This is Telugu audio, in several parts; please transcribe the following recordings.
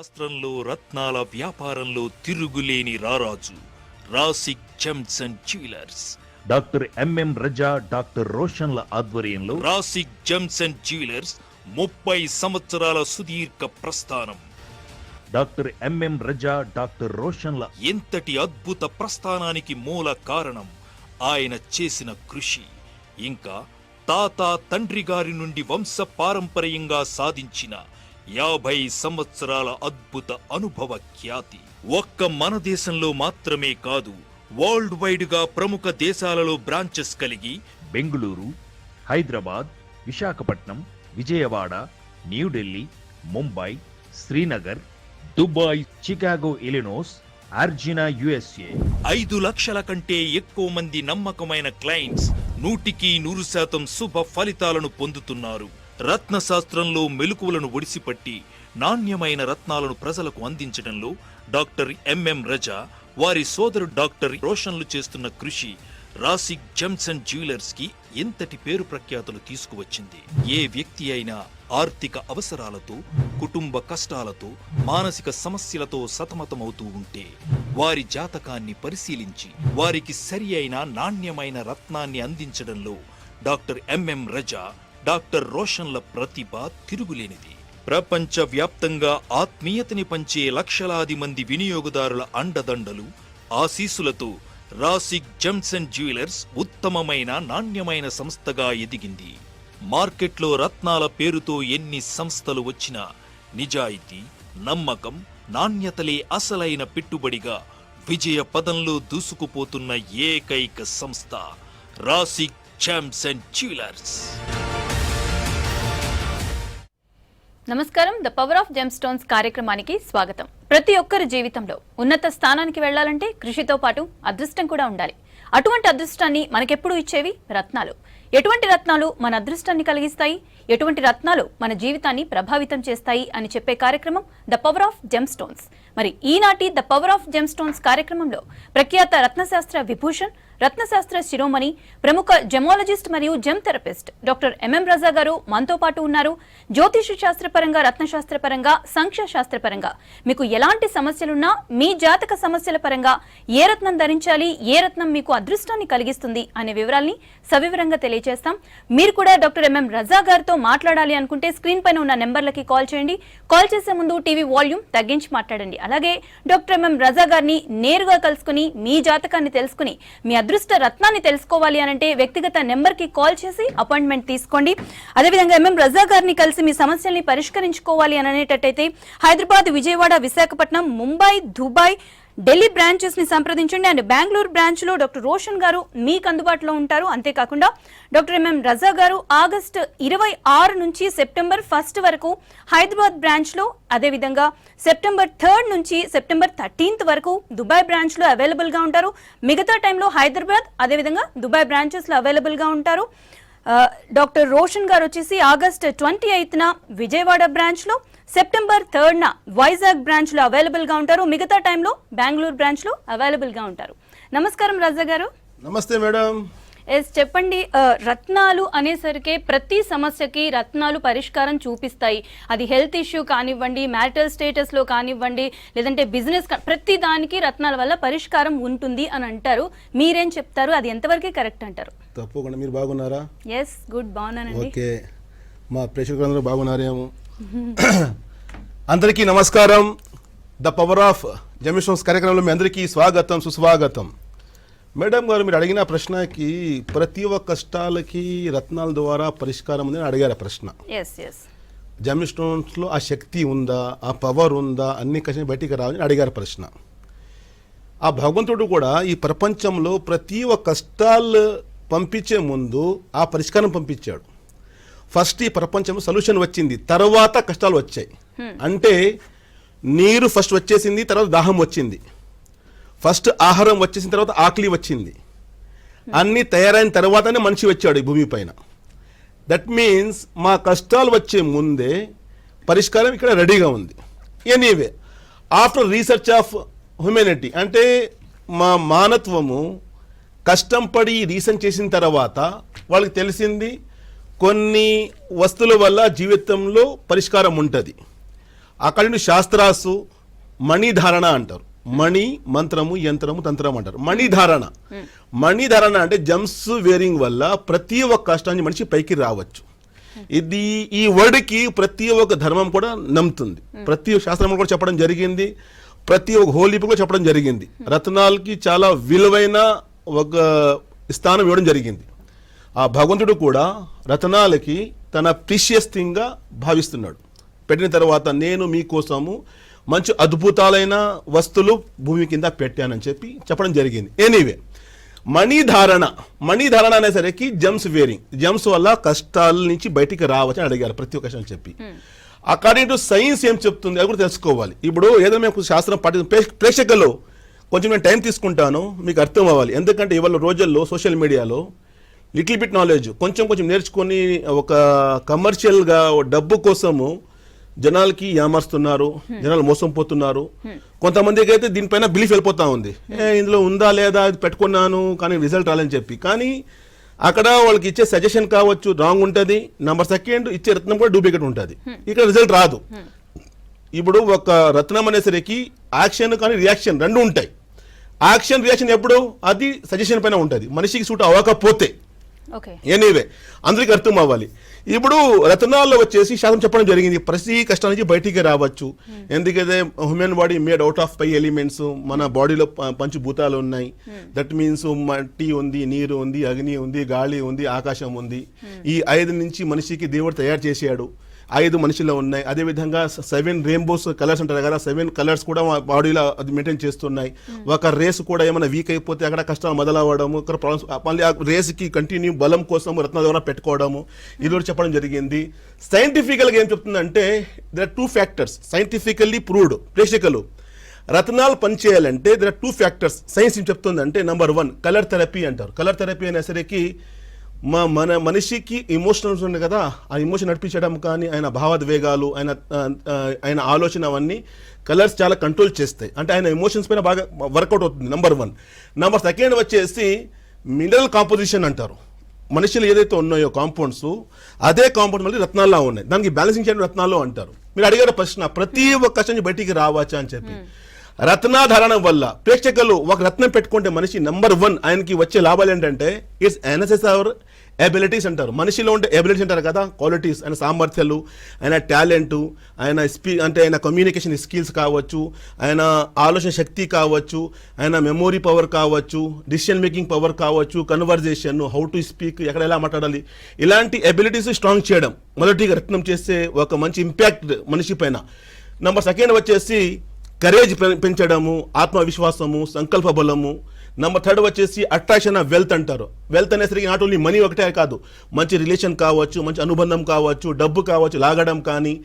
శాస్త్రంలో రత్నాల వ్యాపారంలో తిరుగులేని రారాజు Rasik gems and jewellers. Doctor MM Raza, doctor రోషన్ల ఆధ్వర్యంలో రాసిక్ జెమ్స్ అండ్ జ్యువెలర్స్ 30 సంవత్సరాల సుదీర్ఘ ప్రస్థానం. డాక్టర్ ఎంఎం రజా, డాక్టర్ రోషన్ల ఎంతటి అద్భుత ప్రస్థానానికి మూల కారణం ఆయన చేసిన కృషి, ఇంకా తాత తండ్రి గారి నుండి వంశ పారంపర్యంగా సాధించిన 50 సంవత్సరాల అద్భుత అనుభవ ఖ్యాతి. ఒక్క మన దేశంలో మాత్రమే కాదు, వరల్డ్ వైడ్ గా ప్రముఖ దేశాలలో బ్రాంచెస్ కలిగి Bengaluru, Hyderabad, Visakhapatnam, Vijayawada, New Delhi, Mumbai, Srinagar, Dubai, Chicago, Illinois, అర్జినా, యుఎస్ఏ 5 లక్షల కంటే ఎక్కువ మంది నమ్మకమైన క్లయింట్స్ 100% శుభ ఫలితాలను పొందుతున్నారు. రత్నశాస్త్రంలో మెలకువలను ఒడిసిపట్టి నాణ్యమైన రత్నాలను ప్రజలకు అందించడంలో డాక్టర్ ఎంఎం రజా, వారి సోదరు డాక్టర్ రోషన్లు చేస్తున్న కృషి రాసిక్ జెమ్స్ అండ్ జ్యువెలర్స్ కి ఎంతటి పేరు ప్రఖ్యాతులు తీసుకువచ్చింది. ఏ వ్యక్తి అయినా ఆర్థిక అవసరాలతో, కుటుంబ కష్టాలతో, మానసిక సమస్యలతో సతమతమవుతూ ఉంటే వారి జాతకాన్ని పరిశీలించి వారికి సరి అయిన నాణ్యమైన రత్నాన్ని అందించడంలో డాక్టర్ ఎంఎం రజా, డాక్టర్ రోషన్ల ప్రతిభ తిరుగులేనిది. ప్రపంచ వ్యాప్తంగా ఆత్మీయతని పంచే లక్షలాది మంది వినియోగదారుల అండదండలు, ఆశీస్సులతో రాసిక్ జెమ్స్ అండ్ జ్యువెలర్స్ ఉత్తమమైన నాణ్యమైన సంస్థగా ఎదిగింది. మార్కెట్లో రత్నాల పేరుతో ఎన్ని సంస్థలు వచ్చినా నిజాయితీ, నమ్మకం, నాణ్యతలే అసలైన పెట్టుబడిగా విజయ పదంలో దూసుకుపోతున్న ఏకైక సంస్థ రాసిక్ జెమ్స్ అండ్ జ్యువెలర్స్. నమస్కారం. The power of gem stones కార్యక్రమానికి స్వాగతం. ప్రతి ఒక్కరి జీవితంలో ఉన్నత స్థానానికి వెళ్లాలంటే కృషితో పాటు అదృష్టం కూడా ఉండాలి. అటువంటి అదృష్టాన్ని మనకెప్పుడు ఇచ్చేవి రత్నాలు. ఎటువంటి రత్నాలు మన అదృష్టాన్ని కలిగిస్తాయి, ఎటువంటి రత్నాలు మన జీవితాన్ని ప్రభావితం చేస్తాయి అని చెప్పే కార్యక్రమం the power of gem stones. మరి ఈనాటి the power of gem stones కార్యక్రమంలో ప్రఖ్యాత రత్నశాస్త్ర విభూషణ్, రత్నశాస్త్ర శిరోమణి, ప్రముఖ జెమాలజిస్ట్ మరియు జెమ్ థెరపిస్ట్ డాక్టర్ ఎంఎం రజా గారు మనతో పాటు ఉన్నారు. జ్యోతిష శాస్త్రపరంగా, రత్నశాస్త్రపరంగా, సంఖ్యా శాస్త్రపరంగా మీకు ఎలాంటి సమస్యలున్నా, మీ జాతక సమస్యల పరంగా ఏ రత్నం ధరించాలి, ఏ రత్నం మీకు అదృష్టాన్ని కలిగిస్తుంది అనే వివరాల్ని సవివరంగా తెలియజేస్తాం. మీరు కూడా డాక్టర్ ఎంఎం రజా గారితో మాట్లాడాలి అనుకుంటే స్క్రీన్ పైన ఉన్న నెంబర్లకి కాల్ చేయండి. కాల్ చేసే ముందు టీవీ వాల్యూమ్ తగ్గించి మాట్లాడండి. అలాగే డాక్టర్ ఎంఎం రజా గారిని నేరుగా కలుసుకుని మీ జాతకాన్ని తెలుసుకుని మీ అదృష్ట రత్నాన్ని తెలుసుకోవాలి అనంటే వ్యక్తిగత నెంబర్ కి కాల్ చేసి అపాయింట్మెంట్ తీసుకోండి. అదేవిధంగా ఎంఎం రజా గారిని కలిసి మీ సమస్యల్ని పరిష్కరించుకోవాలి అని అనేటట్టయితే హైదరాబాద్, విజయవాడ, విశాఖపట్నం, ముంబై, దుబాయ్, ఢిల్లీ బ్రాంచెస్ ని సంప్రదించండి. అండ్ బెంగళూరు బ్రాంచ్ లో డాక్టర్ రోషన్ గారు మీకు అందుబాటులో ఉంటారు. అంతేకాకుండా డాక్టర్ ఎంఎం రజా గారు ఆగస్టు 26 నుంచి సెప్టెంబర్ 1 వరకు హైదరాబాద్ బ్రాంచ్ లో, అదేవిధంగా సెప్టెంబర్ 3 నుంచి సెప్టెంబర్ 13 వరకు దుబాయ్ బ్రాంచ్ లో అవైలబుల్ గా ఉంటారు. మిగతా టైంలో హైదరాబాద్, అదేవిధంగా దుబాయ్ బ్రాంచెస్ లో అవైలబుల్ గా ఉంటారు. డాక్టర్ రోషన్ గారు వచ్చేసి ఆగస్టు 28న విజయవాడ బ్రాంచ్ లో, సెప్టెంబర్ 3న వైజాగ్ బ్రాంచ్ లో అవైలబుల్ గా ఉంటారు. మిగతా టైంలో బెంగళూరు బ్రాంచ్ లో అవైలబుల్ గా ఉంటారు. నమస్కారం రజా గారు. నమస్తే మేడం. చెప్పండి, రత్నాలు అనేసరికి ప్రతి సమస్యకి రత్నాలు పరిష్కారం చూపిస్తాయి. అది హెల్త్ ఇష్యూ కానివ్వండి, మ్యారిటల్ స్టేటస్ లో కానివ్వండి, లేదంటే బిజినెస్, ప్రతి దానికి రత్నాల వల్ల పరిష్కారం ఉంటుంది అని అంటారు. మీరేం చెప్తారు, అది ఎంతవరకు కరెక్ట్ అంటారు? తప్పకుండా. మీరు బాగున్నారా? ఎస్, గుడ్, బాగున్నానండి. ఓకే, మా ప్రేక్షకులందరూ బాగున్నారేమో. అందరికీ నమస్కారం. The power of gem stones కార్యక్రమంలో మీ అందరికీ స్వాగతం, సుస్వాగతం. మేడం గారు, మీరు అడిగిన ప్రశ్నకి ప్రతి ఒక్క కష్టాలకి రత్నాల ద్వారా పరిష్కారం ఉందని అడిగారు ప్రశ్న. జెమ్ స్టోన్స్లో ఆ శక్తి ఉందా, ఆ పవర్ ఉందా, అన్ని కష్టాలు బయటికి రావని అడిగారు ప్రశ్న. ఆ భగవంతుడు కూడా ఈ ప్రపంచంలో ప్రతి ఒక్క కష్టాలు పంపించే ముందు ఆ పరిష్కారం పంపించాడు. ఫస్ట్ ఈ ప్రపంచంలో సొల్యూషన్ వచ్చింది, తర్వాత కష్టాలు వచ్చాయి. అంటే నీరు ఫస్ట్ వచ్చేసింది, తర్వాత దాహం వచ్చింది. ఫస్ట్ ఆహారం వచ్చేసిన తర్వాత ఆకలి వచ్చింది. అన్నీ తయారైన తర్వాతనే మనిషి వచ్చాడు ఈ భూమి పైన. దట్ మీన్స్ మా కష్టాలు వచ్చే ముందే పరిష్కారం ఇక్కడ రెడీగా ఉంది. Anyway, after research of humanity, అంటే మా మానత్వము కష్టం పడి రీసెర్చ్ చేసిన తర్వాత వాళ్ళకి తెలిసింది కొన్ని వస్తువుల వల్ల జీవితంలో పరిష్కారం ఉంటుంది. అకార్డింగ్ టు శాస్త్రాసు మణిధారణ అంటారు. మణి మంత్రము, యంత్రము, తంత్రం అంటారు. మణిధారణ అంటే జమ్స్ వేరింగ్ వల్ల ప్రతి ఒక్క కష్టాన్ని మనిషి పైకి రావచ్చు. ఇది ఈ వర్డ్కి ప్రతి ఒక్క ధర్మం కూడా నమ్ముతుంది. ప్రతి శాస్త్రం కూడా చెప్పడం జరిగింది, ప్రతి ఒక్క హోలీ కూడా చెప్పడం జరిగింది. రత్నాలకి చాలా విలువైన ఒక స్థానం ఇవ్వడం జరిగింది. ఆ భగవంతుడు కూడా రత్నాలకి తన ప్రీషియస్ థింగ్గా భావిస్తున్నాడు. పెట్టిన తర్వాత నేను మీకోసము మంచి అద్భుతాలైన వస్తువులు భూమి కింద పెట్టానని చెప్పి చెప్పడం జరిగింది. ఎనీవే, మణిధారణ అనేసరికి జమ్స్ వేరింగ్, జమ్స్ వల్ల కష్టాల నుంచి బయటికి రావచ్చని అడిగారు ప్రతి ఒక్క కష్టం చెప్పి. అకార్డింగ్ టు సైన్స్ ఏం చెప్తుంది అది కూడా తెలుసుకోవాలి. ఇప్పుడు ఏదైనా మేము శాస్త్రం ప్రేక్షకులు కొంచెం నేను టైం తీసుకుంటాను, మీకు అర్థం అవ్వాలి. ఎందుకంటే ఇవాళ రోజుల్లో సోషల్ మీడియాలో లిటిల్ బిట్ నాలెడ్జ్ కొంచెం నేర్చుకొని ఒక కమర్షియల్గా డబ్బు కోసము జనాలకి ఏమరుస్తున్నారు, జనాలు మోసం పోతున్నారు. కొంతమందికి అయితే దీనిపైన బిలీఫ్ వెళ్ళిపోతా ఉంది, ఇందులో ఉందా లేదా అది పెట్టుకున్నాను కానీ రిజల్ట్ రాలని చెప్పి. కానీ అక్కడ వాళ్ళకి ఇచ్చే సజెషన్ కావచ్చు రాంగ్ ఉంటుంది, నెంబర్ సెకండ్ ఇచ్చే రత్నం కూడా డూప్లికేట్ ఉంటుంది, ఇక్కడ రిజల్ట్ రాదు. ఇప్పుడు ఒక రత్నం అనేసరికి యాక్షన్ కానీ రియాక్షన్ రెండు ఉంటాయి. యాక్షన్ రియాక్షన్ ఎప్పుడు అది సజెషన్ పైన ఉంటుంది, మనిషికి సూట్ అవ్వకపోతే. ఎనీవే, అందరికి అర్థం అవ్వాలి. ఇప్పుడు రత్నాల్లో వచ్చేసి శాస్త్రం చెప్పడం జరిగింది ప్రతి కష్టం నుంచి బయటికి రావచ్చు. ఎందుకంటే human body made out of 5 elements. మన బాడీలో పంచభూతాలు ఉన్నాయి. దట్ మీన్స్ మట్టి ఉంది, నీరు ఉంది, అగ్ని ఉంది, గాలి ఉంది, ఆకాశం ఉంది. ఈ 5 నుంచి మనిషికి దేవుడు తయారు చేశాడు. 5 మనిషిలో ఉన్నాయి. అదేవిధంగా 7 రెయిన్బోస్ కలర్స్ అంటారు కదా, 7 కలర్స్ కూడా బాడీలో అది మెయింటైన్ చేస్తున్నాయి. ఒక రేస్ కూడా ఏమైనా వీక్ అయిపోతే అక్కడ కష్టాలు మొదలవ్వడము, ఇక్కడ ప్రాబ్లమ్స్, మళ్ళీ ఆ రేస్కి కంటిన్యూ బలం కోసం రత్నాల ద్వారా పెట్టుకోవడము, ఇది కూడా చెప్పడం జరిగింది. సైంటిఫికల్గా ఏం చెప్తుందంటే there are 2 factors scientifically proved. ప్రేక్షకులు, రత్నాలు పనిచేయాలంటే దర్ ఆర్ 2 ఫ్యాక్టర్స్. సైన్స్ ఏం చెప్తుందంటే నెంబర్ 1 కలర్ థెరపీ అంటారు. కలర్ థెరపీ అనేసరికి మన మనిషికి ఎమోషనల్స్ ఉన్నాయి కదా, ఆ ఎమోషన్ నడిపించడం కానీ ఆయన భావోద్వేగాలు, ఆయన ఆలోచన అవన్నీ కలర్స్ చాలా కంట్రోల్ చేస్తాయి. అంటే ఆయన ఎమోషన్స్ పైన బాగా వర్కౌట్ అవుతుంది. నెంబర్ 1. నెంబర్ 2 వచ్చేసి మినరల్ కాంపోజిషన్ అంటారు. మనుషులు ఏదైతే ఉన్నాయో కాంపౌండ్స్, అదే కాంపౌండ్ మళ్ళీ రత్నాల్లో ఉన్నాయి. దానికి బ్యాలెన్సింగ్ చేయడం రత్నాల్లో అంటారు. మీరు అడిగారు ప్రశ్న ప్రతి ఒక్క కష్టం బయటికి రావచ్చా అని చెప్పి. రత్నాధారణ వల్ల ప్రేక్షకులు ఒక రత్నం పెట్టుకుంటే మనిషి నెంబర్ 1 ఆయనకి వచ్చే లాభాలు ఏంటంటే ఇట్స్ ఎన్ఎస్ఎస్ అవర్ ఎబిలిటీస్ అంటారు. మనిషిలో ఉండే ఎబిలిటీస్ అంటారు కదా, క్వాలిటీస్, ఆయన సామర్థ్యాలు, ఆయన టాలెంటు, ఆయన అంటే ఆయన కమ్యూనికేషన్ స్కిల్స్ కావచ్చు, ఆయన ఆలోచన శక్తి కావచ్చు, ఆయన మెమొరీ పవర్ కావచ్చు, డిసిషన్ మేకింగ్ పవర్ కావచ్చు, కన్వర్జేషన్, హౌ టు స్పీక్, ఎక్కడ ఎలా మాట్లాడాలి, ఇలాంటి ఎబిలిటీస్ స్ట్రాంగ్ చేయడం మొదటిగా రత్నం చేసే ఒక మంచి ఇంపాక్ట్ మనిషి పైన. నెంబర్ 2 వచ్చేసి కరేజ్ పెంచడము, ఆత్మవిశ్వాసము, సంకల్ప బలము. నెంబర్ 3 వచ్చేసి అట్రాక్షన్ ఆఫ్ వెల్త్ అంటారు. వెల్త్ అనేసరికి నాట్ ఓన్లీ మనీ ఒకటే కాదు, మంచి రిలేషన్ కావచ్చు, మంచి అనుబంధం కావచ్చు, డబ్బు కావచ్చు, లాగడం కానీ.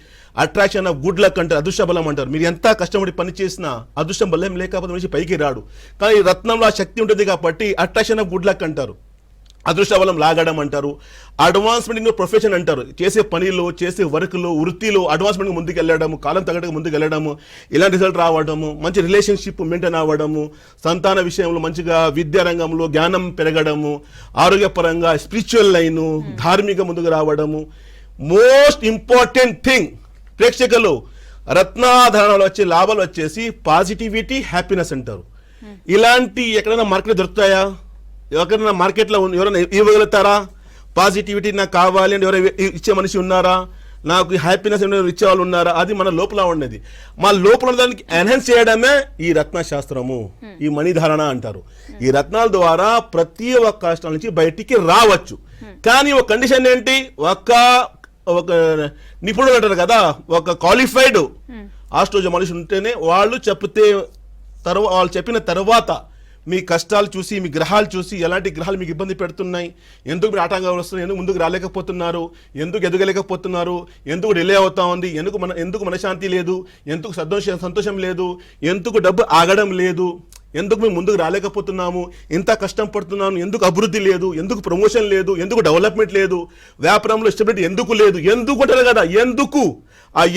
అట్రాక్షన్ ఆఫ్ గుడ్ లక్ అంటారు, అదృష్ట బలం అంటారు. మీరు ఎంత కష్టపడి పని చేసినా అదృష్టం బలం లేకపోతే మనిషి పైకి రాడు. కానీ రత్నంలో ఆ శక్తి ఉంటుంది కాబట్టి అట్రాక్షన్ ఆఫ్ గుడ్ లక్ అంటారు, అదృష్ట బలం లాగడం అంటారు. అడ్వాన్స్మెంట్ ఇన్ ప్రొఫెషన్ అంటారు, చేసే పనిలో, చేసే వర్క్లో, వృత్తిలో అడ్వాన్స్మెంట్ ముందుకు వెళ్ళడము, కాలం తగ్గట్టుగా ముందుకు వెళ్ళడము, ఇలాంటి రిజల్ట్ రావడము, మంచి రిలేషన్షిప్ మెయింటైన్ అవ్వడము, సంతాన విషయంలో మంచిగా, విద్యా రంగంలో జ్ఞానం పెరగడము, ఆరోగ్యపరంగా స్పిరిచువల్ లైను, ధార్మిక ముందుకు రావడము. మోస్ట్ ఇంపార్టెంట్ థింగ్ ప్రేక్షకులు, రత్నాధారణలో వచ్చే లాభాలు వచ్చేసి పాజిటివిటీ, హ్యాపీనెస్ అంటారు. ఇలాంటి ఎక్కడైనా మార్కెట్ దొరుకుతాయా? ఎవరికైనా మార్కెట్లో ఎవరైనా ఇవ్వగలుగుతారా? పాజిటివిటీ నాకు కావాలి అంటే ఎవరైనా ఇచ్చే మనిషి ఉన్నారా? నాకు హ్యాపీనెస్ ఇచ్చే వాళ్ళు ఉన్నారా? అది మన లోపల ఉన్నది. మా లోపల దానికి ఎన్హాన్స్ చేయడమే ఈ రత్న శాస్త్రము, ఈ మణిధారణ అంటారు. ఈ రత్నాల ద్వారా ప్రతి ఒక్క కష్టాల నుంచి బయటికి రావచ్చు. కానీ ఒక కండిషన్ ఏంటి? ఒక నిపుణులు అంటారు కదా, ఒక క్వాలిఫైడ్ ఆస్ట్రోలజీ మనిషి ఉంటేనే వాళ్ళు చెప్పిన తర్వాత మీ కష్టాలు చూసి, మీ గ్రహాలు చూసి, ఎలాంటి గ్రహాలు మీకు ఇబ్బంది పెడుతున్నాయి, ఎందుకు మీరు ఆటంకాలు వస్తున్నాయి, ఎందుకు ముందుకు రాలేకపోతున్నారు, ఎందుకు ఎదగలేకపోతున్నారు, ఎందుకు డిలే అవుతా ఉంది, ఎందుకు మనశాంతి లేదు, ఎందుకు సంతోషం లేదు, ఎందుకు డబ్బు ఆగడం లేదు, ఎందుకు మేము ముందుకు రాలేకపోతున్నాము, ఎంత కష్టం పడుతున్నాము, ఎందుకు అభివృద్ధి లేదు, ఎందుకు ప్రమోషన్ లేదు, ఎందుకు డెవలప్మెంట్ లేదు, వ్యాపారంలో స్టెబిలిటీ ఎందుకు లేదు, ఎందుకు అంటారు కదా,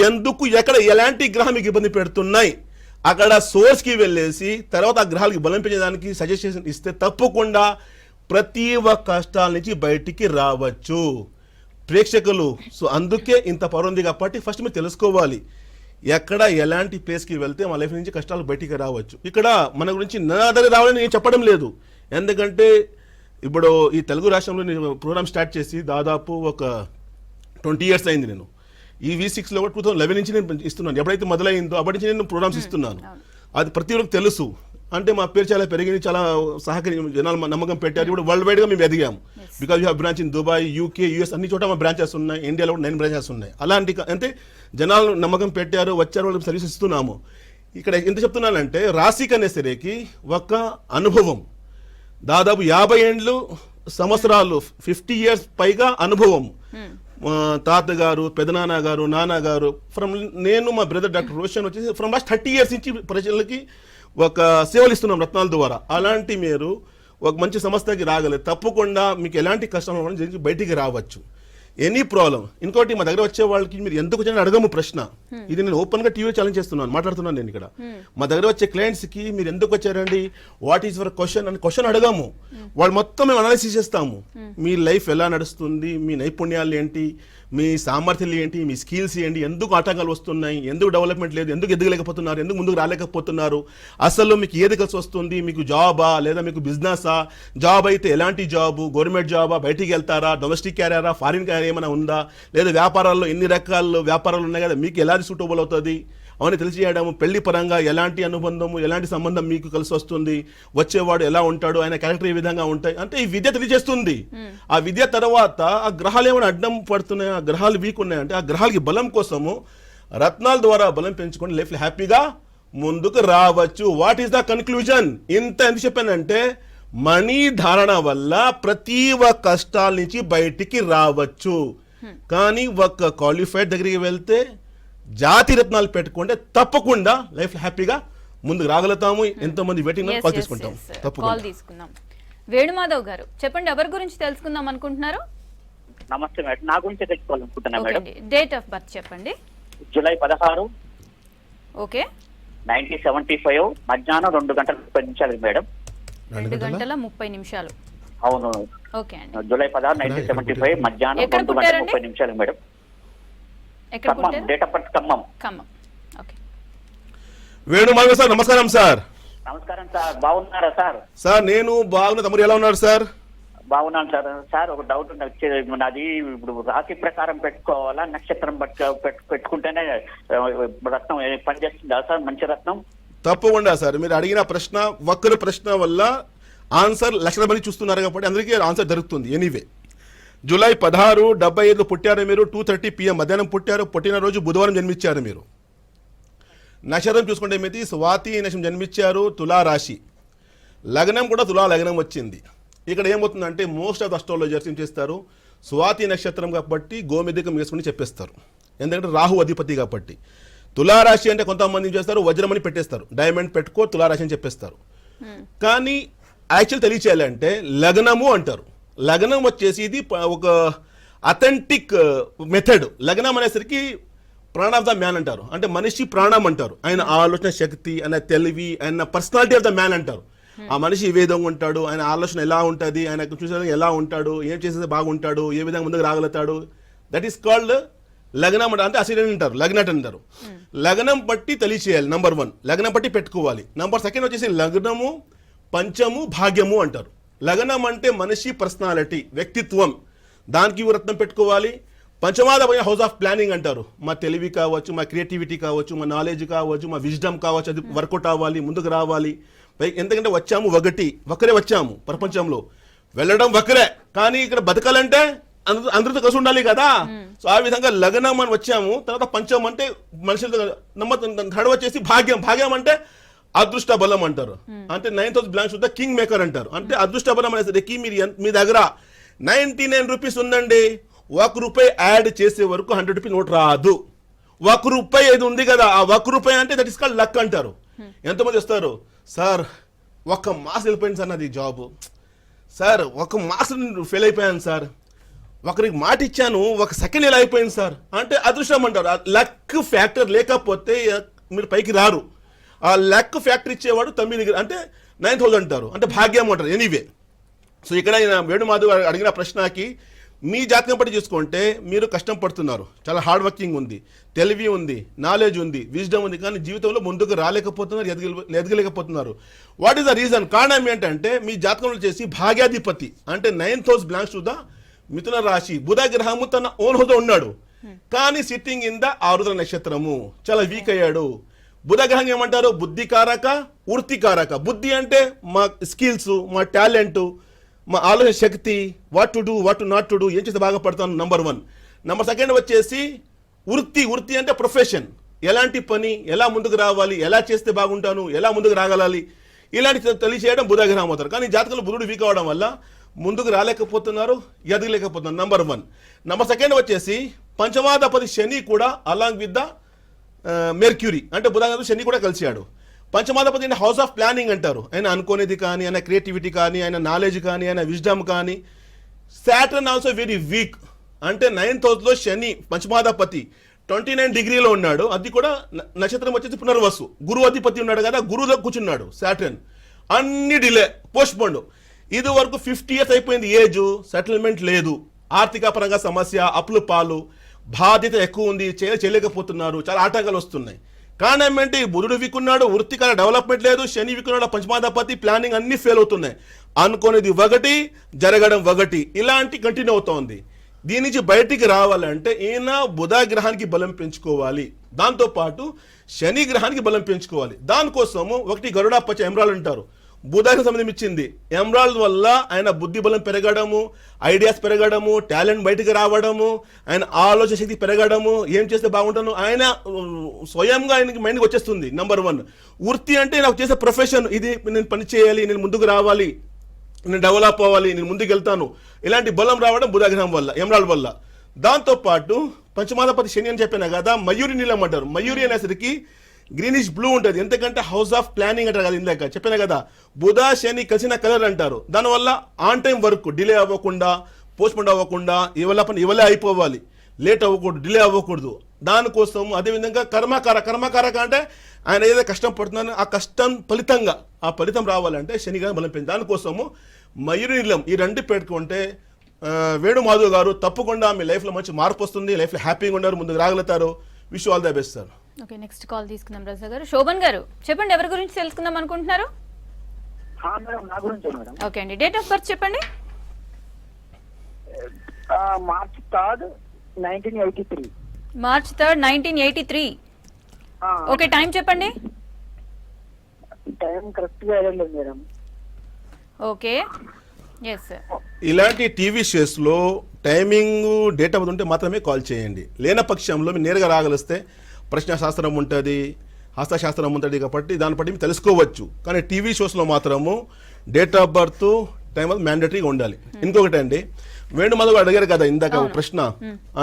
ఎందుకు ఎక్కడ ఎలాంటి గ్రహం మీకు ఇబ్బంది పెడుతున్నాయి, అక్కడ సోర్స్కి వెళ్ళేసి తర్వాత ఆ గ్రహాలకి బలం పెంచడానికి సజెషన్ ఇస్తే తప్పకుండా ప్రతి ఒక్క కష్టాల నుంచి బయటికి రావచ్చు ప్రేక్షకులు. సో అందుకే ఇంత పవర్ ఉంది కాబట్టి ఫస్ట్ మీరు తెలుసుకోవాలి ఎక్కడ ఎలాంటి ప్లేస్కి వెళ్తే మా లైఫ్ నుంచి కష్టాలు బయటికి రావచ్చు. ఇక్కడ మన గురించి నా దగ్గర రావాలని నేను చెప్పడం లేదు, ఎందుకంటే ఇప్పుడు ఈ తెలుగు రాష్ట్రంలో నేను ప్రోగ్రామ్ స్టార్ట్ చేసి దాదాపు ఒక 20 years అయింది. నేను ఈ V6లో 2011 నుంచి నేను ఇస్తున్నాను. ఎప్పుడైతే మొదలైందో అప్పటి నుంచి నేను ప్రోగ్రామ్స్ ఇస్తున్నాను. అది ప్రతి ఒక్కరికి తెలుసు. అంటే మా పేరు చాలా పెరిగింది, చాలా జనాలు నమ్మకం పెట్టారు. ఇప్పుడు వరల్డ్ వైడ్గా మేము ఎదిగాము. Because you have branch in Dubai, UK, US అన్ని చోట మా బ్రాంచెస్ ఉన్నాయి. ఇండియాలో కూడా 9 branches ఉన్నాయి. అలాంటి అంటే జనాలు నమ్మకం పెట్టారు, వచ్చారు, వాళ్ళకి సర్వీస్ ఇస్తున్నాము. ఇక్కడ ఎంత చెప్తున్నానంటే రాశిక్ అనే సరికి ఒక అనుభవం, దాదాపు 50 సంవత్సరాలు 50 years పైగా అనుభవం. తాతగారు, పెదనాన్న గారు, నాన్నగారు, నేను మా బ్రదర్ డాక్టర్ రోషన్ వచ్చేసి ఫ్రమ్ లాస్ట్ 30 years నుంచి ప్రజలకి ఒక సేవలు ఇస్తున్నాం రత్నాల ద్వారా. అలాంటి మీరు ఒక మంచి సంస్థకి రాగలరు. తప్పకుండా మీకు ఎలాంటి కష్టం బయటికి రావచ్చు, ఎనీ ప్రాబ్లం. ఇంకోటి మా దగ్గర వచ్చే వాళ్ళకి మీరు ఎందుకు వచ్చారని అడగము ప్రశ్న. ఇది నేను ఓపెన్ గా టీవీ ఛాలెంజ్ చేస్తున్నాను, మాట్లాడుతున్నాను నేను ఇక్కడ. మా దగ్గర వచ్చే క్లయింట్స్ కి మీరు ఎందుకు వచ్చారండి, వాట్ ఈస్ యువర్ క్వశ్చన్ అని క్వశ్చన్ అడగము. వాళ్ళు మొత్తం మేము అనాలిసిస్ చేస్తాము. మీ లైఫ్ ఎలా నడుస్తుంది, మీ నైపుణ్యాలు ఏంటి, మీ సామర్థ్యాలు ఏంటి, మీ స్కిల్స్ ఏంటి, ఎందుకు ఆటంకాలు వస్తున్నాయి, ఎందుకు డెవలప్మెంట్ లేదు, ఎందుకు ఎదగలేకపోతున్నారు, ఎందుకు ముందుకు రాలేకపోతున్నారు, అసలు మీకు ఏది కలిసి వస్తుంది, మీకు జాబా లేదా మీకు బిజినెసా, జాబ్ అయితే ఎలాంటి జాబు, గవర్నమెంట్ జాబా, బయటికి వెళ్తారా, డొమెస్టిక్ క్యారియరా, ఫారిన్ క్యారియర్ ఏమైనా ఉందా, లేదా వ్యాపారాల్లో ఎన్ని రకాల వ్యాపారాలు ఉన్నాయి కదా, మీకు ఎలాంటి సూటబుల్ అవుతుంది అవన్నీ తెలియజేయడము. పెళ్లి పరంగా ఎలాంటి అనుబంధము, ఎలాంటి సంబంధం మీకు కలిసి వస్తుంది, వచ్చేవాడు ఎలా ఉంటాడు, ఆయన క్యారెక్టర్ ఏ విధంగా ఉంటాయి అంటే ఈ విద్య తెలియజేస్తుంది. ఆ విద్య తర్వాత ఆ గ్రహాలు ఏమైనా అడ్డం పడుతున్నాయి, ఆ గ్రహాలు వీక్ ఉన్నాయంటే ఆ గ్రహాలకి బలం కోసము రత్నాల ద్వారా బలం పెంచుకొని లైఫ్ హ్యాపీగా ముందుకు రావచ్చు. What is the conclusion? ఇంత ఎందుకు చెప్పానంటే మనీ ధారణ వల్ల ప్రతి ఒక్క కష్టాల నుంచి బయటికి రావచ్చు. కానీ ఒక క్వాలిఫైడ్ దగ్గరికి వెళ్తే జాతి రత్నాలు పెట్టుకుంటే తప్పకుండా లైఫ్ హ్యాపీగా ముందుకు రాగలుగుతాము. ఎంతో మంది వెయిటింగ్ కాల్ తీసుకుంటాం. తప్పకుండా. వేణుమాధవ్ గారు చెప్పండి, ఎవరి గురించి తెలుసుకుందాం అనుకుంటున్నారు? నమస్తే మేడం, నా గురించి తెలుసుకోవాలనుకుంటున్నా మేడం. డేట్ ఆఫ్ బర్త్ చెప్పండి. జూలై 16 ఓకే 1975 మధ్యాహ్నం 2:30 మేడం. 2:30. అవును. ఓకే అండి. జూలై 16 1975 మధ్యాహ్నం 2:30 madam. Date of birth Khammam. Okay. Venumadhav sir నమస్కారం సార్. నమస్కారం సార్, బాగున్నారా సార్? సార్ నేను బాగున్నా, తమరు ఎలా ఉన్నారు సార్? బాగున్నాను సార్. సార్ ఒక డౌట్ వచ్చేది, నాది ఇప్పుడు రాశి ప్రకారం పెట్టుకోవాలా, నక్షత్రం పెట్టుకుంటేనే రత్నం పనిచేస్తుందా సార్? మంచి రత్నం తప్పకుండా సార్. మీరు అడిగిన ప్రశ్న ఒక్కరి ప్రశ్న వల్ల ఆన్సర్ లక్షల మంది చూస్తున్నారు కాబట్టి అందరికీ ఆన్సర్ దొరుకుతుంది. ఎనీవే, జూలై 16, 75 పుట్టారు మీరు. 2:30 PM మధ్యాహ్నం పుట్టారు. పుట్టినరోజు బుధవారం జన్మించారు మీరు. నక్షత్రం చూసుకుంటే మీది స్వాతి నక్షత్రం జన్మించారు, తులారాశి. లగ్నం కూడా తులా లగ్నం వచ్చింది. ఇక్కడ ఏమవుతుందంటే మోస్ట్ ఆఫ్ ద అస్ట్రాలజర్స్ ఏం చేస్తారు, స్వాతి నక్షత్రం కాబట్టి గోమెదికం వేసుకుని చెప్పేస్తారు, ఎందుకంటే రాహు అధిపతి కాబట్టి. తులారాశి అంటే కొంతమంది ఏం చేస్తారు, వజ్రమని పెట్టేస్తారు, డైమండ్ పెట్టుకో తులారాశి అని చెప్పేస్తారు. కానీ యాక్చువల్ తెలియచేయాలంటే లగ్నము అంటారు. లగ్నం వచ్చేసి ఇది ఒక అథెంటిక్ మెథడ్. లగ్నం అనేసరికి ప్రాణ ఆఫ్ ద మ్యాన్ అంటారు, అంటే మనిషి ప్రాణం అంటారు. ఆయన ఆలోచన శక్తి, ఆయన తెలివి, ఆయన పర్సనాలిటీ ఆఫ్ ద మ్యాన్ అంటారు. ఆ మనిషి ఏ విధంగా ఉంటాడు, ఆయన ఆలోచన ఎలా ఉంటుంది, ఆయన చూసే ఎలా ఉంటాడు, ఏం చేసేది బాగుంటాడు, ఏ విధంగా ముందుకు రాగలుగుతాడు, దట్ ఈస్ కాల్డ్ లగ్నం అంటే అసిడెంట్ అంటారు, లగ్నట్ అంటారు. లగ్నం బట్టి తెలియచేయాలి. నంబర్ 1 లగ్నం బట్టి పెట్టుకోవాలి. నంబర్ 2 వచ్చేసి లగ్నము, పంచము, భాగ్యము అంటారు. లగ్నం అంటే మనిషి పర్సనాలిటీ, వ్యక్తిత్వం, దానికి రత్నం పెట్టుకోవాలి. పంచమాద హౌస్ ఆఫ్ ప్లానింగ్ అంటారు. మా తెలివి కావచ్చు, మా క్రియేటివిటీ కావచ్చు, మా నాలెడ్జ్ కావచ్చు, మా విజ్డమ్ కావచ్చు, అది వర్కౌట్ అవ్వాలి, ముందుకు రావాలి. ఎందుకంటే వచ్చాము ఒకరే వచ్చాము, ప్రపంచంలో వెళ్ళడం ఒకరే, కానీ ఇక్కడ బతకాలంటే అందరితో కలిసి ఉండాలి కదా. సో ఆ విధంగా లగ్నం అని వచ్చాము. తర్వాత పంచం అంటే మనుషులతో, థర్డ్ వచ్చేసి భాగ్యం. భాగ్యం అంటే అదృష్ట బలం అంటారు, అంటే 9th house belongs to the king maker అంటారు. అంటే అదృష్ట బలం అనేసరికి మీ దగ్గర 99 రూపీస్ ఉందండి, ₹1 యాడ్ చేసే వరకు 100 రూపీ నోట్ రాదు. ₹1 ఏది ఉంది కదా, ఆ ₹1 అంటే దట్ ఇస్ కాల్డ్ లక్ అంటారు. ఎంతమంది వస్తారు, సార్ 1 మాసం వెళ్ళిపోయింది సార్ నాది జాబ్, సార్ 1 మాసం ఫెయిల్ అయిపోయాను సార్, ఒకరికి మాట ఇచ్చాను 1 సెకండ్ ఎలా అయిపోయింది సార్ అంటే అదృష్టం అంటారు. లక్ ఫ్యాక్టర్ లేకపోతే మీరు పైకి రారు. ఆ లక్ ఫ్యాక్టర్ ఇచ్చేవాడు 9 అంటే 9th హౌస్ అంటారు, అంటే భాగ్యం అంటారు. ఎనీవే, సో ఇక్కడ వేణుమాధవ్ అడిగిన ప్రశ్నకి మీ జాతకం బట్టి చూసుకుంటే మీరు కష్టం పడుతున్నారు, చాలా హార్డ్ వర్కింగ్ ఉంది, తెలివి ఉంది, నాలెడ్జ్ ఉంది, విజ్డమ్ ఉంది, కానీ జీవితంలో ముందుకు రాలేకపోతున్నారు, ఎదగలేకపోతున్నారు. What is the reason? కారణం ఏంటంటే మీ జాతకంలో చేసి భాగ్యాధిపతి అంటే 9th house belongs to the మిథున రాశి. బుధ గ్రహము తన ఓన్ హౌస్ ఉన్నాడు, కానీ సిట్టింగ్ ఇన్ ద ఆరుద్ర నక్షత్రము, చాలా వీక్ అయ్యాడు. బుధ గ్రహం ఏమంటారు? బుద్ధి కారక, వృత్తి కారక. బుద్ధి అంటే మా స్కిల్స్, మా టాలెంట్, మా ఆలోచన శక్తి, what to do, what to not to do, ఏం చేస్తే బాగా పడతాను, నంబర్ 1. నంబర్ 2 వచ్చేసి వృత్తి. వృత్తి అంటే ప్రొఫెషన్, ఎలాంటి పని, ఎలా ముందుకు రావాలి, ఎలా చేస్తే బాగుంటాను, ఎలా ముందుకు రాగలాలి, ఇలాంటి తెలియచేయడం బుధ గ్రహం అవుతారు. కానీ జాతకంలో బుధుడు వీక్ అవడం వల్ల ముందుకు రాలేకపోతున్నారు, ఎదగలేకపోతున్నారు, నంబర్ 1. నంబర్ 2 వచ్చేసి పంచమాధిపతి శని కూడా అలాంగ్ విత్ ద మెర్క్యూరీ, అంటే బుధ శని కూడా కలిసాడు. పంచమాధిపతి అంటే హౌస్ ఆఫ్ ప్లానింగ్ అంటారు. ఆయన అనుకునేది కానీ, ఆయన క్రియేటివిటీ కానీ, ఆయన నాలెడ్జ్ కానీ, ఆయన విజ్డమ్ కానీ. సాటర్న్ ఆల్సో వెరీ వీక్, అంటే 9th హౌస్లో శని పంచమాధిపతి 29 డిగ్రీలో ఉన్నాడు. అది కూడా నక్షత్రం వచ్చేసి పునర్వసు, గురువు అధిపతి ఉన్నాడు కదా, గురువులో కూర్చున్నాడు సాటర్న్. అన్ని డిలే, పోస్ట్ పోండ్. ఇది వరకు 50 years అయిపోయింది ఏజ్, సెటిల్మెంట్ లేదు, ఆర్థిక పరంగా సమస్య, అప్పులు పాలు, బాధ్యత ఎక్కువ ఉంది, చేయలేకపోతున్నారు, చాలా ఆటంకాలు వస్తున్నాయి. కారణం ఏంటి? బుధుడు వీకున్నాడు, వృత్తికాల డెవలప్మెంట్ లేదు, శని వీకున్నాడు, పంచమాధిపతి, ప్లానింగ్ అన్ని ఫెయిల్ అవుతున్నాయి. అనుకునేది ఒకటి, జరగడం ఒకటి, ఇలాంటి కంటిన్యూ అవుతోంది. దీని నుంచి బయటికి రావాలంటే ఈయన బుధ గ్రహానికి బలం పెంచుకోవాలి, దాంతోపాటు శని గ్రహానికి బలం పెంచుకోవాలి. దానికోసము ఒకటి గరుడా పచ్చ ఎమరాల్డ్ అంటారు, బుధానికి సంబంధించింది. ఎమరాల్డ్ వల్ల ఆయన బుద్ధి బలం పెరగడము, ఐడియాస్ పెరగడము, టాలెంట్ బయటకు రావడము, ఆయన ఆలోచన శక్తి పెరగడము, ఏం చేస్తే బాగుంటాను, ఆయన స్వయంగా ఆయనకి మైండ్కి వచ్చేస్తుంది. నంబర్ 1. వృత్తి అంటే నాకు చేసే ప్రొఫెషన్ ఇది, నేను పని చేయాలి, నేను ముందుకు రావాలి, నేను డెవలప్ అవ్వాలి, నేను ముందుకు వెళ్తాను, ఇలాంటి బలం రావడం బుధగ్రహం వల్ల, ఎమరాల్డ్ వల్ల. దాంతోపాటు పంచమాధిపతి శని అని చెప్పిన కదా, మయూరి నీలం అంటారు. మయూరి అనేసరికి గ్రీనిష్ బ్లూ ఉంటుంది, ఎందుకంటే హౌస్ ఆఫ్ ప్లానింగ్ అంటారు కదా, ఇందాక చెప్పిన కదా, బుధ శని కలిసిన కలర్ అంటారు. దానివల్ల ఆన్ టైం వర్క్, డిలే అవ్వకుండా, పోస్ట్ పోన్ అవ్వకుండా, ఇవలే అయిపోవాలి, లేట్ అవ్వకూడదు, డిలే అవ్వకూడదు. దానికోసం అదేవిధంగా కర్మకారక అంటే ఆయన ఏదైతే కష్టం పడుతున్నారో ఆ కష్టం ఫలితంగా ఆ ఫలితం రావాలంటే శని గారు బలం పెంచి, దానికోసము మయూరి నీలం ఈ 2 పెట్టుకుంటే వేణు మాధవ్ గారు తప్పకుండా మీ లైఫ్లో మంచి మార్పు వస్తుంది, లైఫ్లో హ్యాపీగా ఉన్నారు, ముందుకు రాగలుగుతారు. Wish all the best sir. Okay, next call తీసుకుందాం. రజా గారు, శోభన్ గారు చెప్పండి, ఎవరి గురించి తెలుసుకుందాం అనుకుంటున్నారు? ఓకే అండి, డేట్ ఆఫ్ బర్త్ చెప్పండి. March 3rd, 1983. March 3rd, 1983. Okay, time చెప్పండి. టైం కరెక్ట్ గా వెళ్ళండి మేడం. Okay, yes sir. ఇలాంటి టీవీ షోస్లో టైమింగ్ డేట్ ఆఫ్ ఉంటే మాత్రమే కాల్ చేయండి. లేని పక్షంలో మీరు నేరుగా రాగలిస్తే ప్రశ్నశాస్త్రం ఉంటుంది, హస్తశాస్త్రం ఉంటుంది, కాబట్టి దాన్ని బట్టి మీరు తెలుసుకోవచ్చు. కానీ టీవీ షోస్లో మాత్రము date of birth, time of మ్యాండటరీగా ఉండాలి. ఇంకొకటి అండి, వేణు మాధవ్ అడిగారు కదా ఇందాక ప్రశ్న,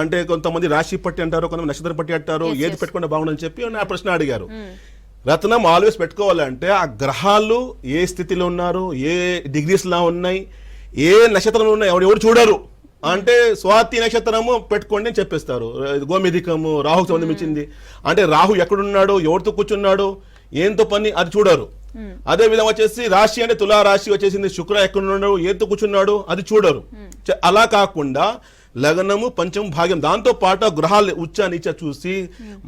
అంటే కొంతమంది రాశి పట్టి అంటారు, కొంతమంది నక్షత్రం పట్టి అంటారు, ఏది పెట్టుకుంటే బాగుండని చెప్పి ఆ ప్రశ్న అడిగారు. రత్నం ఆల్వేస్ పెట్టుకోవాలంటే ఆ గ్రహాలు ఏ స్థితిలో ఉన్నారు, ఏ డిగ్రీస్లా ఉన్నాయి, ఏ నక్షత్రంలో ఉన్నాయి, ఎవరు చూడరు. అంటే స్వాతి నక్షత్రము పెట్టుకోండి అని చెప్పేస్తారు, గోమేధికము రాహుకు సంబంధించింది, అంటే రాహు ఎక్కడున్నాడు, ఎవరితో కూర్చున్నాడు, ఏంతో పని అది చూడరు. అదే విధంగా వచ్చేసి రాశి అంటే తులా రాశి వచ్చేసింది, శుక్ర ఎక్కడున్నాడు, ఏతో కూర్చున్నాడు అది చూడరు. అలా కాకుండా లగ్నము, పంచమ భాగ్యం, దాంతో పాటు గ్రహాలు ఉచ్చ నీచ చూసి,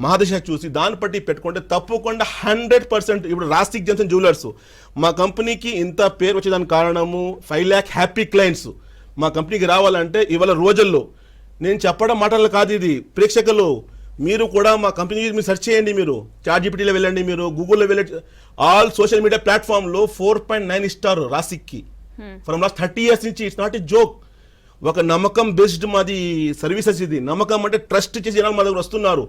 మహాదశ చూసి, దాన్ని బట్టి పెట్టుకుంటే తప్పకుండా 100%. ఇప్పుడు రాస్టిక్ జన్సన్ జ్యువెలర్స్ మా కంపెనీకి ఇంత పేరు వచ్చేదానికి కారణము 5 lakh హ్యాపీ క్లయింట్స్ మా కంపెనీకి రావాలంటే ఇవాళ రోజుల్లో నేను చెప్పడం మాటలు కాదు, ఇది ప్రేక్షకులు మీరు కూడా మా కంపెనీ మీరు సెర్చ్ చేయండి, మీరు చాట్‌జిపిటిలో వెళ్ళండి, మీరు గూగుల్లో వెళ్ళండి, ఆల్ సోషల్ మీడియా ప్లాట్ఫామ్లో 4.9 స్టార్ రాసిక్కి ఫ్రమ్ లాస్ట్ 30 years నుంచి. ఇట్స్ నాట్ ఎ జోక్, ఒక నమ్మకం బేస్డ్ మాది సర్వీసెస్. ఇది నమ్మకం అంటే ట్రస్ట్ చేసి జనాలు మా దగ్గర వస్తున్నారు.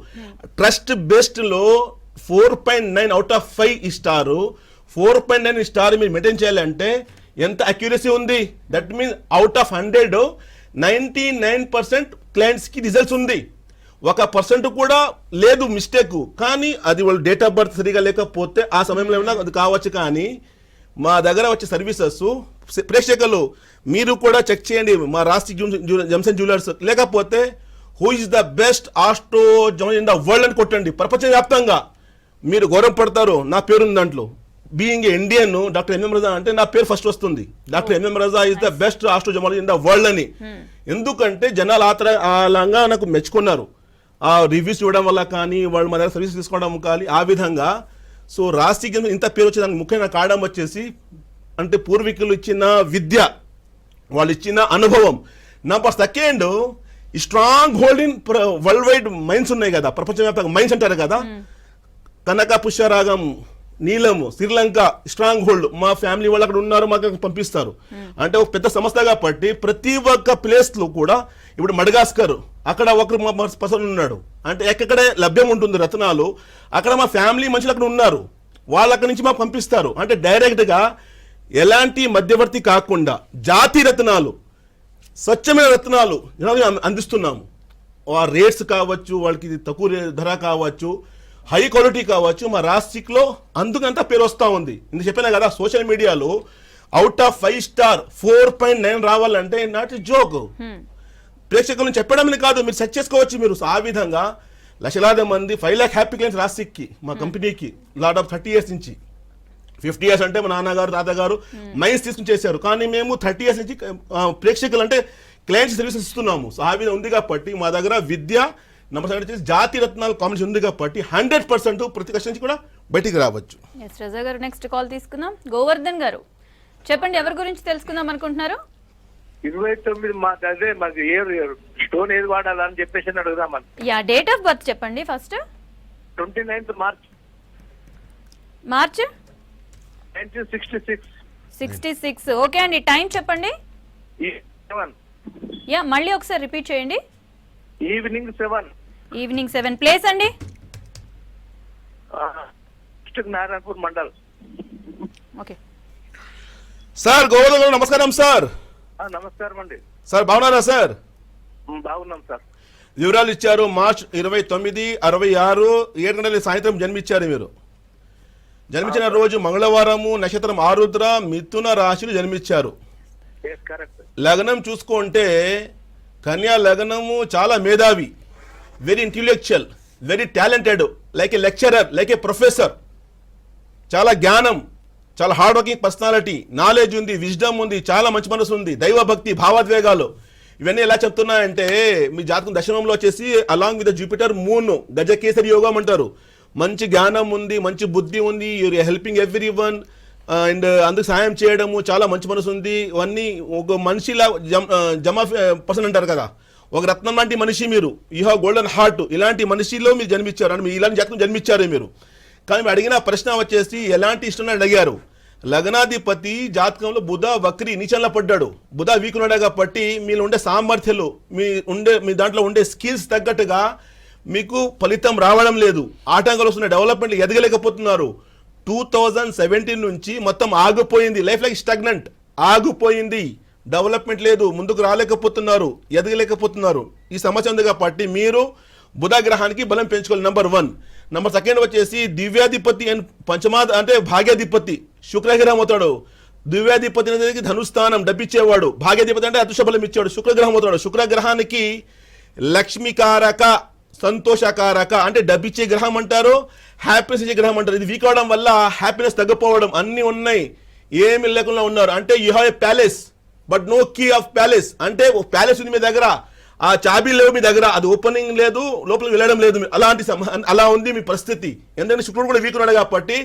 ట్రస్ట్ బేస్డ్లో 4.9 అవుట్ ఆఫ్ 5 స్టార్. 4.9 స్టార్ మీరు మెయింటైన్ చేయాలంటే ఎంత అక్యురసీ ఉంది. దట్ మీన్స్ అవుట్ ఆఫ్ 100 99% క్లయింట్స్కి రిజల్ట్స్ ఉంది, 1% కూడా లేదు మిస్టేక్. కానీ అది వాళ్ళు డేట్ ఆఫ్ బర్త్ సరిగా లేకపోతే ఆ సమయంలో ఏమైనా అది కావచ్చు. కానీ మా దగ్గర వచ్చే సర్వీసెస్ ప్రేక్షకులు మీరు కూడా చెక్ చేయండి, మా రాస్టిక్ జన్సన్ జ్యువెలర్స్, లేకపోతే who is the best astro in the world అని కొట్టండి, ప్రపంచవ్యాప్తంగా మీరు గౌరవం పడతారు. నా పేరుంది దాంట్లో, being Indian doctor MM Raza అంటే నా పేరు ఫస్ట్ వస్తుంది. Doctor MM Raza is the best astrogemology in the world అని. ఎందుకంటే జనాలు అలాగా నాకు మెచ్చుకున్నారు. ఆ రివ్యూస్ ఇవ్వడం వల్ల కానీ, వాళ్ళు మా దగ్గర సర్వీస్ తీసుకోవడం కానీ, ఆ విధంగా. సో రాశికి ఇంత పేరు వచ్చేదానికి ముఖ్యంగా కారణం వచ్చేసి అంటే పూర్వీకులు ఇచ్చిన విద్య, వాళ్ళు ఇచ్చిన అనుభవం. నెంబర్ సెకండ్, ఈ strong holding worldwide mines ఉన్నాయి కదా, ప్రపంచవ్యాప్తంగా మైన్స్ అంటారు కదా. కనక పుష్యరాగం, నీలము, శ్రీలంక స్ట్రాంగ్ హోల్డ్. మా ఫ్యామిలీ వాళ్ళు అక్కడ ఉన్నారు, మాకు పంపిస్తారు. అంటే ఒక పెద్ద సంస్థగా పట్టి ప్రతి ఒక్క ప్లేస్ లో కూడా, ఇప్పుడు మడగాస్కర్ అక్కడ ఒకరు మా పర్సన్ ఉన్నాడు అంటే ఎక్కడే లభ్యం ఉంటుంది రత్నాలు, అక్కడ మా ఫ్యామిలీ మనుషులు అక్కడ ఉన్నారు, వాళ్ళు అక్కడి నుంచి మాకు పంపిస్తారు. అంటే డైరెక్ట్ గా ఎలాంటి మధ్యవర్తి కాకుండా జాతి రత్నాలు, స్వచ్ఛమైన రత్నాలు అందిస్తున్నాము. ఆ రేట్స్ కావచ్చు, వాళ్ళకి తక్కువ ధర కావచ్చు, హై క్వాలిటీ కావచ్చు, మా రాష్ట్రిక్లో అందుకంతా పేరు వస్తూ ఉంది. ఇందుకు చెప్పినా కదా, సోషల్ మీడియాలో అవుట్ ఆఫ్ 5 స్టార్ 4.9 రావాలంటే నాట్ జోక్. ప్రేక్షకులను చెప్పడం కాదు, మీరు సెర్చ్ చేసుకోవచ్చు. మీరు ఆ విధంగా లక్షలాది మంది 5 లాక్ హ్యాపీ క్లయింట్స్ రాష్ట్రిక్కి, మా కంపెనీకి లాట్ ఆఫ్ 30 ఇయర్స్ నుంచి. 50 ఇయర్స్ అంటే మా నాన్నగారు తాతగారు మైన్స్ తీసుకుని చేశారు, కానీ మేము 30 ఇయర్స్ నుంచి ప్రేక్షకులు అంటే క్లయింట్స్ సర్వీసెస్ ఇస్తున్నాము. సో ఆ విధంగా ఉంది కాబట్టి మా దగ్గర విద్య నమ్మకం జాతి రత్నాలు కాంబినేషన్ ఉంది కాబట్టి 100% ప్రతి కష్టం నుంచి కూడా బయటికి రావచ్చు. రజా గారు, నెక్స్ట్ కాల్ తీసుకుందాం. గోవర్ధన్ గారు చెప్పండి, ఎవరి గురించి తెలుసుకుందాం అనుకుంటున్నారు? 29 మాకు అదే మాకు స్టోన్ ఏది వాడాలని చెప్పేసి అడుగుదామని. యా, డేట్ ఆఫ్ బర్త్ చెప్పండి ఫస్ట్. 29th March 1966. 66. ఓకే అండి, టైం చెప్పండి. యా, మళ్ళీ ఒకసారి రిపీట్ చేయండి. ఈవినింగ్ 7. ఈవినింగ్ 7. ప్లేస్ అండి? నారాయణపూర్ మండల్. ఓకే సార్, గోవర్ధన్ గారు నమస్కారం సార్. నమస్కారం అండి సార్, బాగున్నారా సార్? బాగున్నాం సార్. వివరాలు ఇచ్చారు. మార్చ్ 29, 66, 7 గంటల సాయంత్రం జన్మించారు మీరు. జన్మించిన రోజు మంగళవారము, నక్షత్రం ఆరుద్ర, మిథున రాశిలో జన్మించారు. లగ్నం చూసుకుంటే కన్యా లగ్నము, చాలా మేధావి, very intellectual, very talented, like A lecturer, like a professor. చాలా జ్ఞానం, చాలా హార్డ్ వర్కింగ్ పర్సనాలిటీ, నాలెడ్జ్ ఉంది, విజ్డమ్ ఉంది, చాలా మంచి మనసు ఉంది, దైవభక్తి, భావోద్వేగాలు. ఇవన్నీ ఎలా చెప్తున్నాయంటే మీ జాతకం దశమంలో వచ్చేసి అలాంగ్ విత్ జూపిటర్ మూన్ గజకేసరి యోగం అంటారు. మంచి జ్ఞానం ఉంది, మంచి బుద్ధి ఉంది, your helping every one and అందుకు సాయం చేయడము, చాలా మంచి మనసు ఉంది. ఇవన్నీ ఒక మనిషిలా జమా పర్సన్ అంటారు కదా, ఒక రత్నం లాంటి మనిషి మీరు. You have golden heart. ఇలాంటి మనిషిలో మీరు జన్మించారు అంటే ఇలాంటి జాతకం జన్మించారు మీరు. కానీ మీరు అడిగిన ప్రశ్న వచ్చేసి ఎలాంటి ఇష్టం అడిగారు. లగ్నాధిపతి జాతకంలో బుధ వక్రి నీచంలో పడ్డాడు. బుధ వీక్ ఉన్నాడు కాబట్టి మీరు ఉండే సామర్థ్యాలు, మీ దాంట్లో ఉండే స్కిల్స్ తగ్గట్టుగా మీకు ఫలితం రావడం లేదు. ఆటంకాలు వస్తున్నాయి, డెవలప్మెంట్ ఎదగలేకపోతున్నారు. 2017 నుంచి మొత్తం ఆగిపోయింది. లైఫ్ లైక్ స్టాగ్నెంట్, ఆగిపోయింది. డెవలప్మెంట్ లేదు, ముందుకు రాలేకపోతున్నారు, ఎదగలేకపోతున్నారు. ఈ సమస్య ఉంది కాబట్టి మీరు బుధ గ్రహానికి బలం పెంచుకోవాలి. నెంబర్ 1. నెంబర్ 2 వచ్చేసి దివ్యాధిపతి అండ్ పంచమాధ అంటే భాగ్యాధిపతి శుక్రగ్రహం అవుతాడు. దివ్యాధిపతి అనేది ధనుస్థానం, డబ్బిచ్చేవాడు. భాగ్యాధిపతి అంటే అదృష్ట బలం ఇచ్చాడు, శుక్రగ్రహం అవుతాడు. శుక్రగ్రహానికి లక్ష్మీకారక, సంతోషకారక అంటే డబ్బిచ్చే గ్రహం అంటారు, హ్యాపీనెస్ ఇచ్చే గ్రహం అంటారు. ఇది వీక్ అవడం వల్ల హ్యాపీనెస్ తగ్గిపోవడం, అన్ని ఉన్నాయి, ఏమి లేకుండా ఉన్నారు. అంటే you have a palace but no key of palace. అంటే ప్యాలెస్ ఉంది మీ దగ్గర, ఆ చాబీ లేవు మీ దగ్గర, అది ఓపెనింగ్ లేదు, లోపలికి వెళ్ళడం లేదు. అలాంటి అలా ఉంది మీ పరిస్థితి. ఎందుకంటే శుక్రుడు కూడా వీక్ ఉన్నాడు కాబట్టి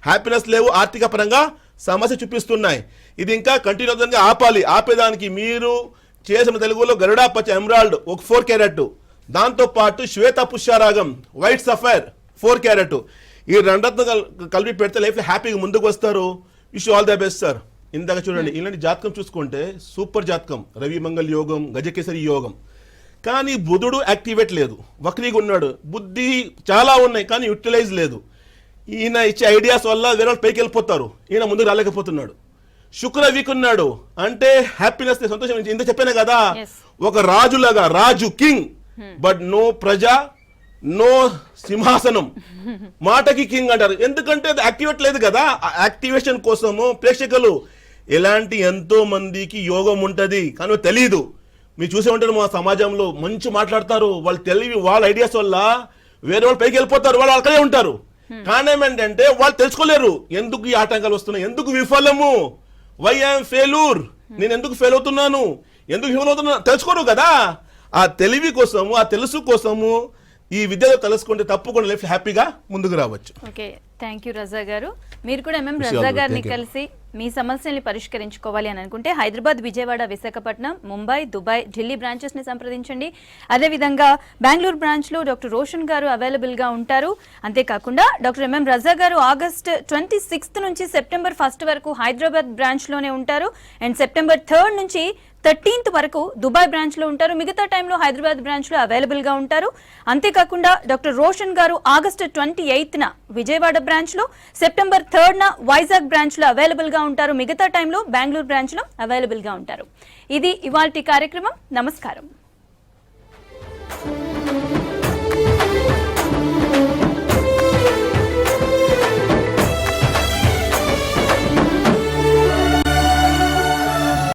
హ్యాపీనెస్ లేవు, ఆర్థిక పరంగా సమస్య చూపిస్తున్నాయి. ఇది ఇంకా కంటిన్యూగా ఆపాలి. ఆపేదానికి మీరు చేసిన తెలుగులో గరుడా పచ్చ ఎమరాల్డ్ ఒక 4 క్యారెట్, దాంతో పాటు శ్వేత పుష్యరాగం వైట్ సఫైర్ 4 క్యారెట్, ఈ రెండత్న కలిపి పెడితే లైఫ్ హ్యాపీగా ముందుకు వస్తారు. Wish all the best sir. ఇందాక చూడండి, ఇలాంటి జాతకం చూసుకుంటే సూపర్ జాతకం, రవి మంగళ యోగం, గజకేసరి యోగం. కానీ బుధుడు యాక్టివేట్ లేదు, వక్రీగా ఉన్నాడు. బుద్ధి చాలా ఉన్నాయి కానీ యూటిలైజ్ లేదు. ఈయన ఇచ్చే ఐడియాస్ వల్ల వేరే వాళ్ళు పైకి వెళ్ళిపోతారు, ఈయన ముందుకు రాలేకపోతున్నాడు. శుక్ర వీక్ ఉన్నాడు అంటే హ్యాపీనెస్, సంతోషం. ఇంత చెప్పాను కదా, ఒక రాజులాగా, రాజు కింగ్ బట్ నో ప్రజా, నో సింహాసనం. మాటకి కింగ్ అంటారు, ఎందుకంటే అది యాక్టివేట్ లేదు కదా. యాక్టివేషన్ కోసము ప్రేక్షకులు ఎలాంటి ఎంతో మందికి యోగం ఉంటది కానీ తెలీదు. మీరు చూసే ఉంటారు మా సమాజంలో మంచి మాట్లాడతారు, వాళ్ళు తెలివి, వాళ్ళ ఐడియాస్ వల్ల వేరే వాళ్ళు పైకి వెళ్ళిపోతారు, వాళ్ళు అక్కడే ఉంటారు. కారణం ఏంటంటే వాళ్ళు తెలుసుకోలేరు ఎందుకు ఈ ఆటంకాలు వస్తున్నాయి, ఎందుకు విఫలము, వై ఐఎమ్ ఫెయిల్యూర్, నేను ఎందుకు ఫెయిల్ అవుతున్నాను, ఎందుకు విఫలం అవుతున్నాను తెలుసుకోరు కదా. ఆ తెలివి కోసము, ఆ తెలుసు కోసము ఈ విద్యలో తెలుసుకుంటే తప్పకుండా లైఫ్ హ్యాపీగా ముందుకు రావచ్చు. ఓకే, థ్యాంక్ యూ రజా గారు. మీరు కూడా రజా గారిని కలిసి మీ సమస్యల్ని పరిష్కరించుకోవాలి అని అనుకుంటే హైదరాబాద్, విజయవాడ, విశాఖపట్నం, ముంబై, దుబాయ్, ఢిల్లీ బ్రాంచెస్ ని సంప్రదించండి. అదేవిధంగా బెంగళూరు బ్రాంచ్ లో డాక్టర్ రోషన్ గారు అవైలబుల్ గా ఉంటారు. అంతేకాకుండా డాక్టర్ ఎంఎం రజా గారు ఆగస్ట్ 26 నుంచి సెప్టెంబర్ 1 వరకు హైదరాబాద్ బ్రాంచ్ లోనే ఉంటారు. అండ్ సెప్టెంబర్ 3 నుంచి 13th వరకు దుబాయ్ బ్రాంచ్ లో ఉంటారు. మిగతా టైంలో హైదరాబాద్ బ్రాంచ్ లో అవైలబుల్ గా ఉంటారు. అంతేకాకుండా డాక్టర్ రోషన్ గారు ఆగస్టు 28న విజయవాడ బ్రాంచ్ లో, సెప్టెంబర్ 3న వైజాగ్ బ్రాంచ్ లో అవైలబుల్ గా ఉంటారు. మిగతా టైంలో బెంగళూరు బ్రాంచ్ లో అవైలబుల్ గా ఉంటారు. ఇది ఇవాల్టి కార్యక్రమం. నమస్కారం.